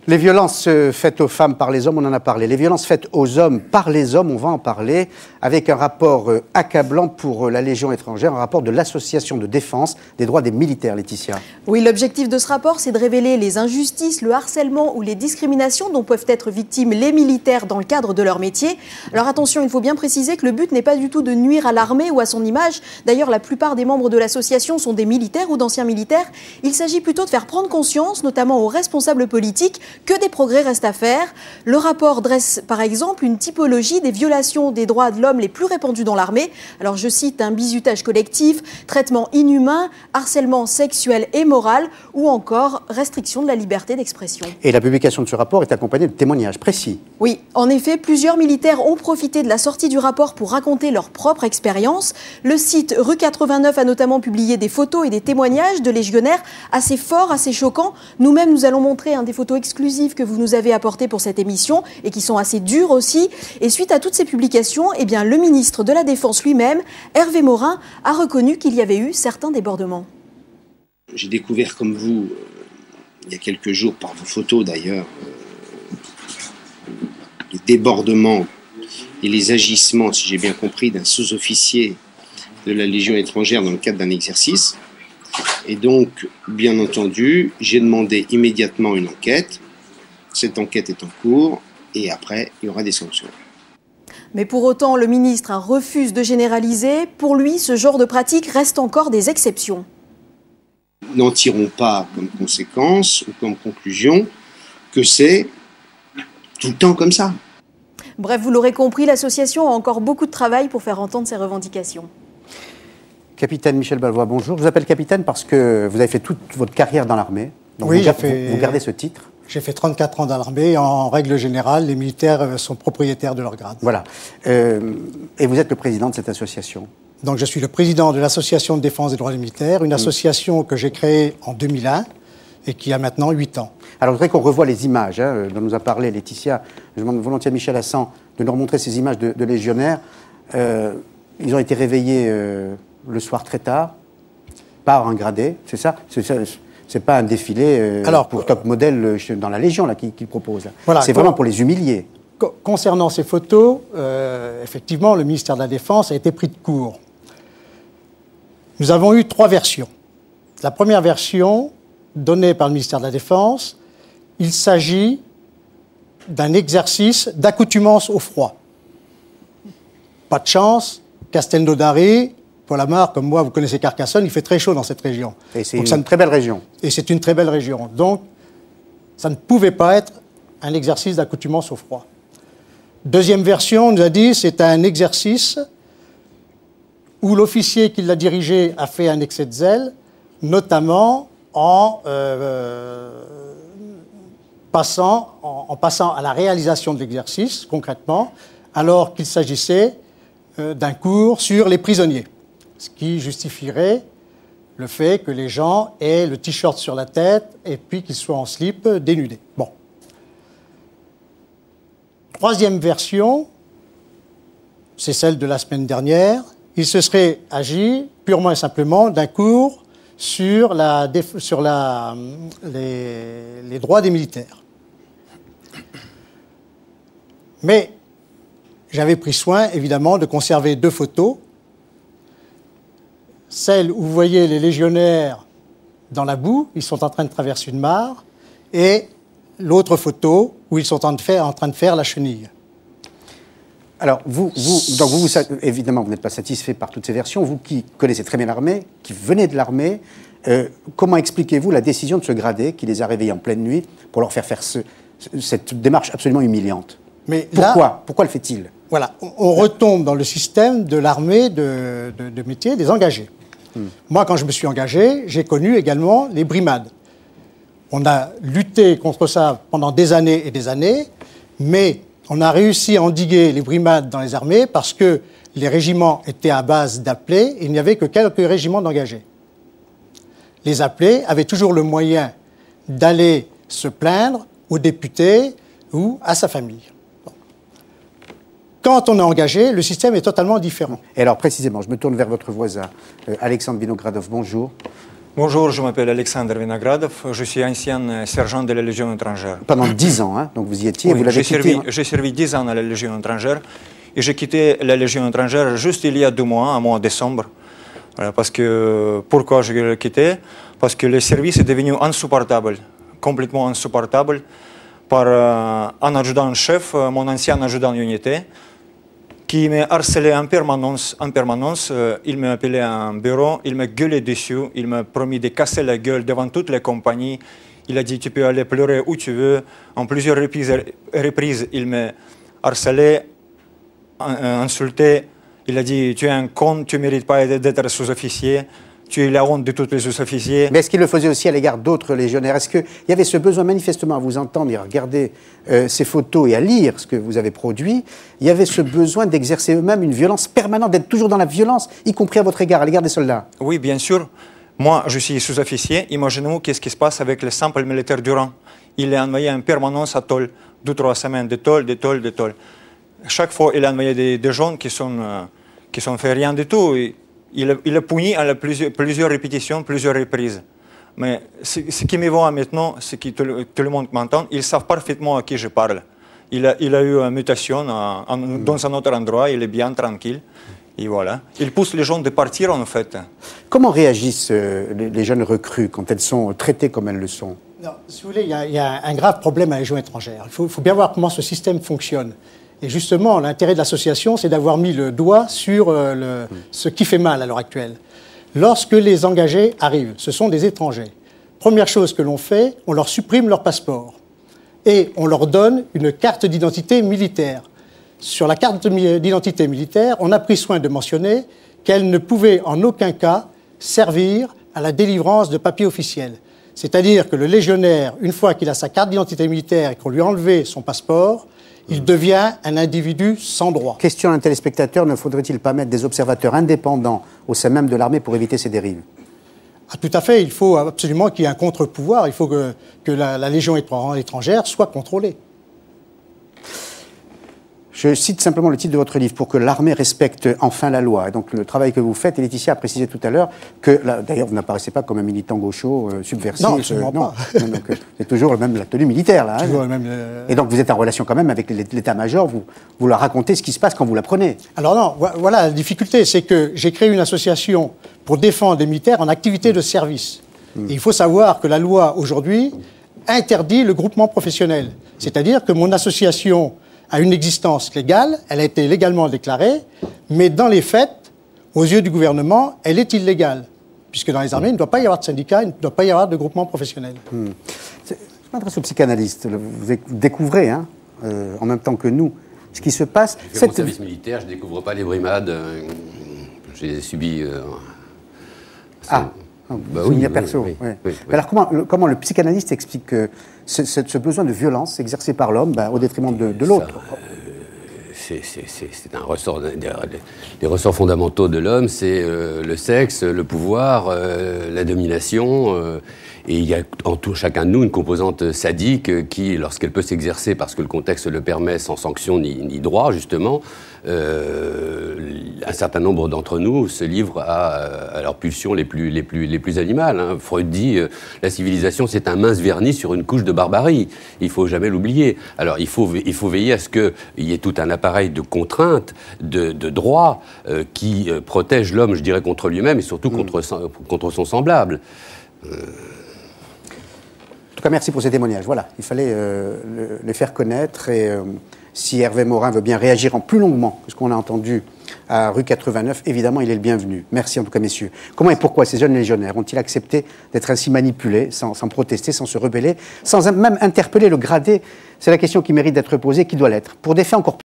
Les violences faites aux femmes par les hommes, on en a parlé. Les violences faites aux hommes par les hommes, on va en parler, avec un rapport accablant pour la Légion étrangère, un rapport de l'Association de défense des droits des militaires, Laetitia. Oui, l'objectif de ce rapport, c'est de révéler les injustices, le harcèlement ou les discriminations dont peuvent être victimes les militaires dans le cadre de leur métier. Alors attention, il faut bien préciser que le but n'est pas du tout de nuire à l'armée ou à son image. D'ailleurs, la plupart des membres de l'association sont des militaires ou d'anciens militaires. Il s'agit plutôt de faire prendre conscience, notamment aux responsables politiques, que des progrès restent à faire. Le rapport dresse par exemple une typologie des violations des droits de l'homme les plus répandues dans l'armée. Alors je cite un bizutage collectif, traitement inhumain, harcèlement sexuel et moral ou encore restriction de la liberté d'expression. Et la publication de ce rapport est accompagnée de témoignages précis. Oui, en effet, plusieurs militaires ont profité de la sortie du rapport pour raconter leur propre expérience. Le site Rue 89 a notamment publié des photos et des témoignages de légionnaires assez forts, assez choquants. Nous-mêmes, nous allons montrer des photos exclusives que vous nous avez apportées pour cette émission et qui sont assez dures aussi. Et suite à toutes ces publications, eh bien, le ministre de la Défense lui-même, Hervé Morin, a reconnu qu'il y avait eu certains débordements. J'ai découvert comme vous, il y a quelques jours, par vos photos d'ailleurs, les débordements et les agissements, si j'ai bien compris, d'un sous-officier de la Légion étrangère dans le cadre d'un exercice. Et donc, bien entendu, j'ai demandé immédiatement une enquête. Cette enquête est en cours et après, il y aura des sanctions. Mais pour autant, le ministre refuse de généraliser. Pour lui, ce genre de pratique reste encore des exceptions. N'en tirons pas comme conséquence ou comme conclusion que c'est tout le temps comme ça. Bref, vous l'aurez compris, l'association a encore beaucoup de travail pour faire entendre ses revendications. Capitaine Michel Balvois, bonjour. Je vous appelle capitaine parce que vous avez fait toute votre carrière dans l'armée. Oui, vous gardez ce titre. J'ai fait 34 ans dans l'armée. En règle générale, les militaires sont propriétaires de leur grade. Voilà. Et vous êtes le président de cette association. Donc je suis le président de l'Association de défense des droits des militaires, une association que j'ai créée en 2001 et qui a maintenant 8 ans. Alors je voudrais qu'on revoie les images dont nous a parlé Laetitia. Je demande volontiers à Michel Hassan de nous remontrer ces images de légionnaires. Ils ont été réveillés le soir très tard par un gradé, c'est ça? C'est pas un défilé pour top modèle dans la Légion qu'il propose. Voilà, c'est vraiment pour les humilier. Concernant ces photos, effectivement, le ministère de la Défense a été pris de court. Nous avons eu 3 versions. La première version, donnée par le ministère de la Défense, il s'agit d'un exercice d'accoutumance au froid. Pas de chance, Castelnaudary, Paul Amar, comme moi, vous connaissez Carcassonne, il fait très chaud dans cette région. Et c'est une très belle région. Et c'est une très belle région. Donc, ça ne pouvait pas être un exercice d'accoutumance au froid. Deuxième version, on nous a dit, c'est un exercice où l'officier qui l'a dirigé a fait un excès de zèle, notamment en passant à la réalisation de l'exercice, concrètement, alors qu'il s'agissait d'un cours sur les prisonniers, ce qui justifierait le fait que les gens aient le t-shirt sur la tête et puis qu'ils soient en slip dénudés. Bon. Troisième version, c'est celle de la semaine dernière. Il se serait agi purement et simplement d'un cours sur les droits des militaires. Mais j'avais pris soin, évidemment, de conserver 2 photos. Celle où vous voyez les légionnaires dans la boue, ils sont en train de traverser une mare, et l'autre photo où ils sont en train de faire la chenille. Alors, vous, évidemment, vous n'êtes pas satisfait par toutes ces versions. Vous qui connaissez très bien l'armée, qui venez de l'armée, comment expliquez-vous la décision de ce gradé qui les a réveillés en pleine nuit pour leur faire cette démarche absolument humiliante? Mais pourquoi le fait-il? Voilà, on retombe dans le système de l'armée de métier des engagés. Moi, quand je me suis engagé, j'ai connu également les brimades. On a lutté contre ça pendant des années et des années, mais on a réussi à endiguer les brimades dans les armées parce que les régiments étaient à base d'appelés et il n'y avait que quelques régiments d'engagés. Les appelés avaient toujours le moyen d'aller se plaindre aux députés ou à sa famille. Bon. Quand on est engagé, le système est totalement différent. Et alors précisément, je me tourne vers votre voisin, Alexandre Vinogradov, bonjour. Bonjour, je m'appelle Alexandre Vinogradov, je suis ancien sergent de la Légion étrangère. Pendant 10 ans, hein, donc vous y étiez, Oui, vous l'avez quitté. J'ai servi 10 ans à la Légion étrangère et j'ai quitté la Légion étrangère juste il y a 2 mois, en mois de décembre. Voilà, parce que, pourquoi je l'ai quitté? Parce que le service est devenu insupportable, complètement insupportable, par un adjudant-chef, mon ancien adjudant unité, qui m'a harcelé en permanence. Il m'a appelé à un bureau, il m'a gueulé dessus, il m'a promis de casser la gueule devant toutes les compagnies. Il a dit, tu peux aller pleurer où tu veux. En plusieurs reprises, il m'a harcelé, insulté. Il a dit, tu es un con, tu ne mérites pas d'être sous-officier. Tu es la honte de tous les sous-officiers. Mais est-ce qu'il le faisait aussi à l'égard d'autres légionnaires? Est-ce qu'il y avait ce besoin manifestement à vous entendre et à regarder ces photos et à lire ce que vous avez produit? Il y avait ce besoin d'exercer eux-mêmes une violence permanente, d'être toujours dans la violence, y compris à votre égard, à l'égard des soldats? Oui, bien sûr. Moi, je suis sous-officier. Imaginez-vous qu'est-ce qui se passe avec le simple militaire du rang. Il est envoyé en permanence à tôle, 2-3 semaines de tôle. Chaque fois, il a envoyé des gens qui sont fait rien du tout. Il a puni à plusieurs répétitions, plusieurs reprises. Mais ce qui me voit maintenant, c'est que tout le monde m'entend, ils savent parfaitement à qui je parle. Il a eu une mutation dans un autre endroit, il est bien tranquille. Et voilà. Il pousse les gens de partir, en fait. Comment réagissent les jeunes recrues quand elles sont traitées comme elles le sont? Non, si vous voulez, il y a un grave problème à la Légion étrangère. Il faut bien voir comment ce système fonctionne. Et justement, l'intérêt de l'association, c'est d'avoir mis le doigt sur ce qui fait mal à l'heure actuelle. Lorsque les engagés arrivent, ce sont des étrangers. Première chose que l'on fait, on leur supprime leur passeport. Et on leur donne une carte d'identité militaire. Sur la carte d'identité militaire, on a pris soin de mentionner qu'elle ne pouvait en aucun cas servir à la délivrance de papiers officiels. C'est-à-dire que le légionnaire, une fois qu'il a sa carte d'identité militaire et qu'on lui a enlevé son passeport, il devient un individu sans droit. Question à un téléspectateur, ne faudrait-il pas mettre des observateurs indépendants au sein même de l'armée pour éviter ces dérives? Ah, tout à fait, il faut absolument qu'il y ait un contre-pouvoir, il faut que la Légion étrangère soit contrôlée. Je cite simplement le titre de votre livre, pour que l'armée respecte enfin la loi. Et donc le travail que vous faites, et Laetitia a précisé tout à l'heure que, d'ailleurs vous n'apparaissez pas comme un militant gaucho subversif. Non, absolument pas. C'est toujours même la tenue militaire, là. Toujours même, Et donc vous êtes en relation quand même avec l'état-major, vous leur racontez ce qui se passe quand vous l'apprenez. Alors non, voilà la difficulté, c'est que j'ai créé une association pour défendre les militaires en activité de service. Et il faut savoir que la loi, aujourd'hui, interdit le groupement professionnel. C'est-à-dire que mon association a une existence légale, elle a été légalement déclarée, mais dans les faits, aux yeux du gouvernement, elle est illégale. Puisque dans les armées, il ne doit pas y avoir de syndicats, il ne doit pas y avoir de groupement professionnel. Je m'adresse aux psychanalystes. Vous découvrez, hein, en même temps que nous, ce qui se passe. J'ai mon service militaire, je ne découvre pas les brimades. J'ai subi... souvenir perso. Oui. Alors comment le psychanalyste explique ce besoin de violence exercé par l'homme au détriment de l'autre? C'est un ressort, des ressorts fondamentaux de l'homme, c'est le sexe, le pouvoir, la domination. Et il y a en tout chacun de nous une composante sadique qui, lorsqu'elle peut s'exercer parce que le contexte le permet sans sanction ni droit, justement, un certain nombre d'entre nous se livrent à leurs pulsions les plus animales. Hein. Freud dit la civilisation, c'est un mince vernis sur une couche de barbarie. Il faut jamais l'oublier. Alors il faut veiller à ce qu'il y ait tout un appareil de contraintes, de droits qui protège l'homme, je dirais, contre lui-même et surtout contre son semblable. En tout cas, merci pour ces témoignages. Voilà, il fallait les faire connaître. Et si Hervé Morin veut bien réagir en plus longuement que ce qu'on a entendu à rue 89, évidemment, il est le bienvenu. Merci en tout cas, messieurs. Comment et pourquoi ces jeunes légionnaires ont-ils accepté d'être ainsi manipulés, sans protester, sans se rebeller, sans même interpeller le gradé? C'est la question qui mérite d'être posée, qui doit l'être. Pour des faits encore plus